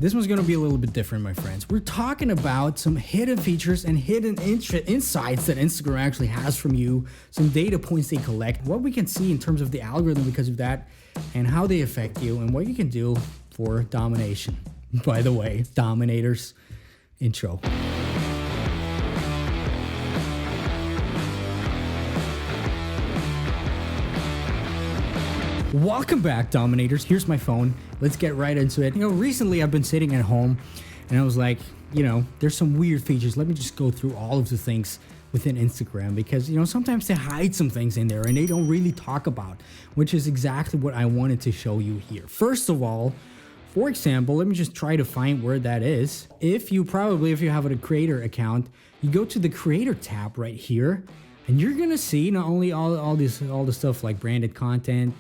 This one's gonna be a little bit different, my friends. We're talking about some hidden features and hidden insights that Instagram actually has from you, some data points they collect, what we can see in terms of the algorithm because of that, and how they affect you, and what you can do for domination. By the way, Dominators intro. Welcome back, Dominators. Here's my phone. Let's get right into it. Recently I've been sitting at home and I was like, there's some weird features. Let me just go through all of the things within Instagram because, sometimes they hide some things in there and they don't really talk about, which is exactly what I wanted to show you here. First of all, for example, let me just try to find where that is. If you have a creator account, you go to the creator tab right here. And you're gonna see not only all the stuff like branded content,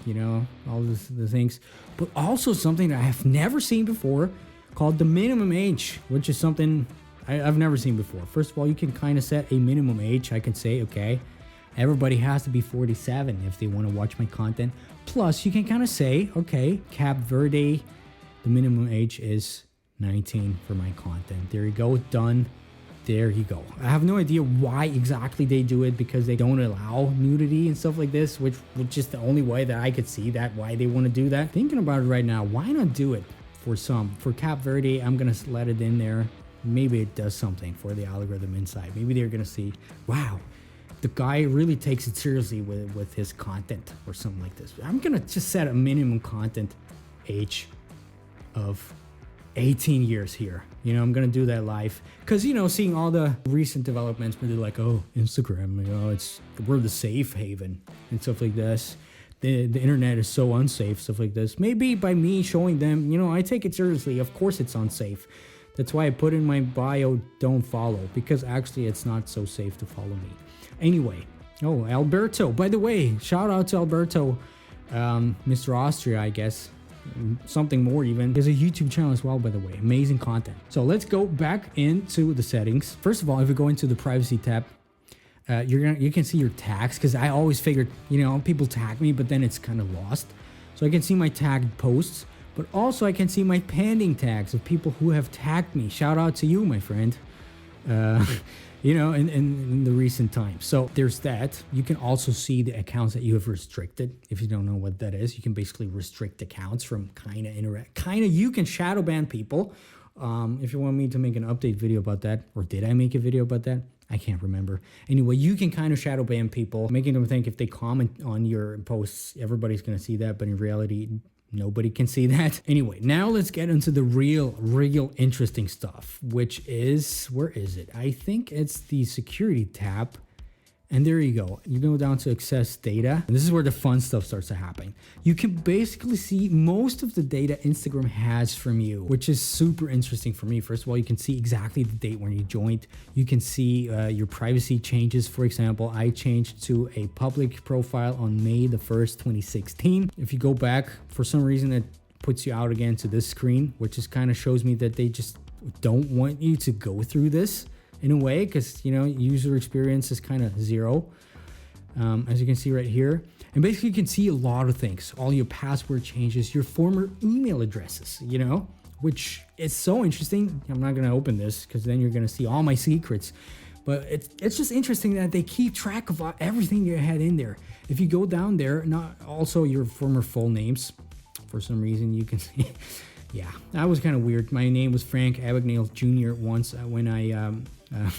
all the things, but also something that I have never seen before called the minimum age, which is something I've never seen before. First of all, you can kind of set a minimum age. I can say, okay, everybody has to be 47 if they want to watch my content. Plus, you can kind of say, okay, Cape Verde, the minimum age is 19 for my content. There you go, done. There you go. I have no idea why exactly they do it because they don't allow nudity and stuff like this, which is the only way that I could see that, why they want to do that. Thinking about it right now, why not do it for some? For Cape Verde, I'm going to let it in there. Maybe it does something for the algorithm inside. Maybe they're going to see, wow, the guy really takes it seriously with his content or something like this. I'm going to just set a minimum content age of 18 years here. I'm gonna do that live because seeing all the recent developments where they're like, oh, Instagram, we're the safe haven and stuff like this. The internet is so unsafe, stuff like this. Maybe by me showing them, I take it seriously. Of course it's unsafe. That's why I put in my bio, don't follow, because actually it's not so safe to follow me. Anyway, Alberto, by the way, shout out to Alberto, Mr. Austria, I guess. Something more even. There's a YouTube channel as well, by the way. Amazing content. So let's go back into the settings. First of all, if we go into the privacy tab, you can see your tags, because I always figured, people tag me, but then it's kind of lost. So I can see my tagged posts, but also I can see my pending tags of people who have tagged me. Shout out to you, my friend. In the recent times. So there's that. You can also see the accounts that you have restricted. If you don't know what that is, you can basically restrict accounts from you can shadow ban people. If you want me to make an update video about that, or did I make a video about that? I can't remember. Anyway, you can kind of shadow ban people, making them think if they comment on your posts, everybody's going to see that. But in reality, nobody can see that. Anyway, now let's get into the real interesting stuff, which is, where is it? I think it's the security tab. And there you go. You go down to access data. And this is where the fun stuff starts to happen. You can basically see most of the data Instagram has from you, which is super interesting for me. First of all, you can see exactly the date when you joined. You can see your privacy changes. For example, I changed to a public profile on May the 1st, 2016. If you go back, for some reason, it puts you out again to this screen, which is kind of shows me that they just don't want you to go through this. In a way, because user experience is kind of zero, as you can see right here. And basically you can see a lot of things, all your password changes, your former email addresses, which is so interesting. I'm not going to open this because then you're going to see all my secrets, but it's just interesting that they keep track of everything you had in there. If you go down there, not also your former full names, for some reason you can see. Yeah, that was kind of weird. My name was Frank Abagnale Jr. once when I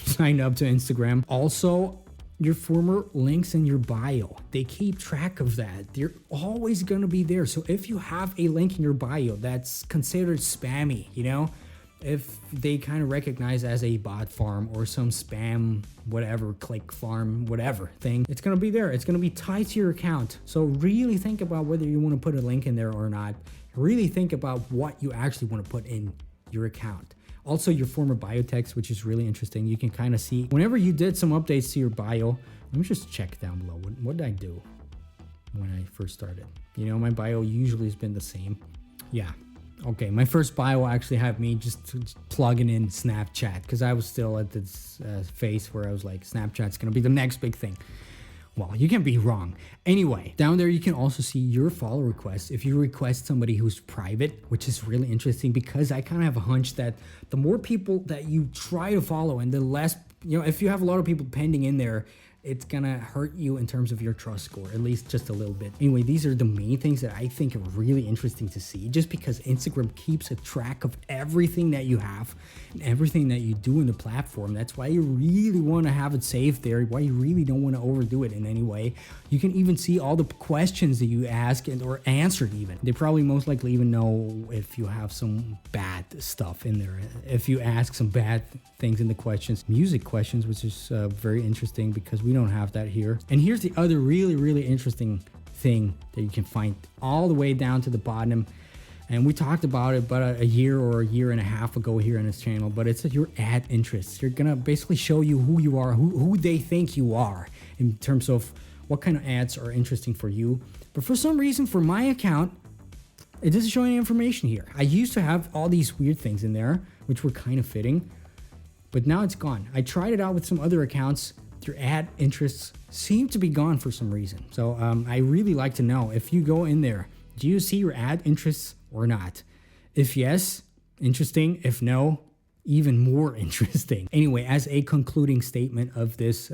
signed up to Instagram. Also, your former links in your bio. They keep track of that. They're always going to be there. So if you have a link in your bio that's considered spammy, if they kind of recognize as a bot farm or some spam, whatever, click farm, whatever thing, it's going to be there. It's going to be tied to your account. So really think about whether you want to put a link in there or not. Really think about what you actually want to put in your account. Also, your former bio text, which is really interesting. You can kind of see whenever you did some updates to your bio. Let me just check down below. What did I do when I first started? My bio usually has been the same. Yeah. Okay, my first bio actually had me just plugging in Snapchat because I was still at this phase where I was like, Snapchat's going to be the next big thing. Well, you can be wrong. Anyway, down there you can also see your follow requests. If you request somebody who's private, which is really interesting because I kind of have a hunch that the more people that you try to follow and the less, if you have a lot of people pending in there, it's gonna hurt you in terms of your trust score, at least just a little bit. Anyway, these are the main things that I think are really interesting to see, just because Instagram keeps a track of everything that you have and everything that you do in the platform. That's why you really want to have it saved there, why you really don't want to overdo it in any way. You can even see all the questions that you ask or answered even. They probably most likely even know if you have some bad stuff in there. If you ask some bad things in the questions, music questions, which is very interesting because we don't have that here. And here's the other really, really interesting thing that you can find all the way down to the bottom. And we talked about it about a year or a year and a half ago here on this channel, but it's your ad interests. They're gonna basically show you who you are, who they think you are in terms of what kind of ads are interesting for you. But for some reason, for my account, it doesn't show any information here. I used to have all these weird things in there, which were kind of fitting, but now it's gone. I tried it out with some other accounts. Their ad interests seem to be gone for some reason. So I really like to know, if you go in there, do you see your ad interests or not? If yes, interesting. If no, even more interesting. Anyway, as a concluding statement of this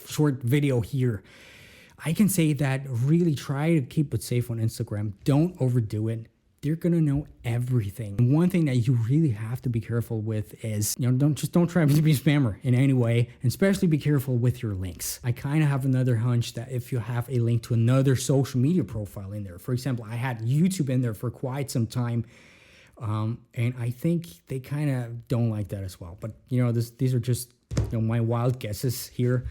short video here, I can say that really try to keep it safe on Instagram. Don't overdo it. They're gonna know everything. And one thing that you really have to be careful with is, don't try to be a spammer in any way, and especially be careful with your links. I kind of have another hunch that if you have a link to another social media profile in there, for example, I had YouTube in there for quite some time, and I think they kind of don't like that as well. But these are just my wild guesses here.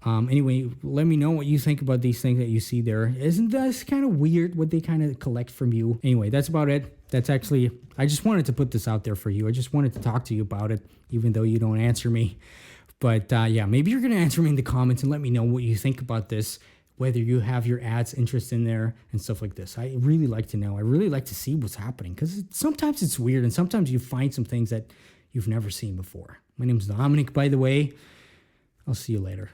Anyway, let me know what you think about these things that you see there. Isn't that kind of weird what they kind of collect from you? Anyway, that's about it. I just wanted to put this out there for you. I just wanted to talk to you about it, even though you don't answer me. But yeah, maybe you're going to answer me in the comments and let me know what you think about this, whether you have your ads interest in there and stuff like this. I really like to know. I really like to see what's happening because sometimes it's weird and sometimes you find some things that you've never seen before. My name's Dominik, by the way. I'll see you later.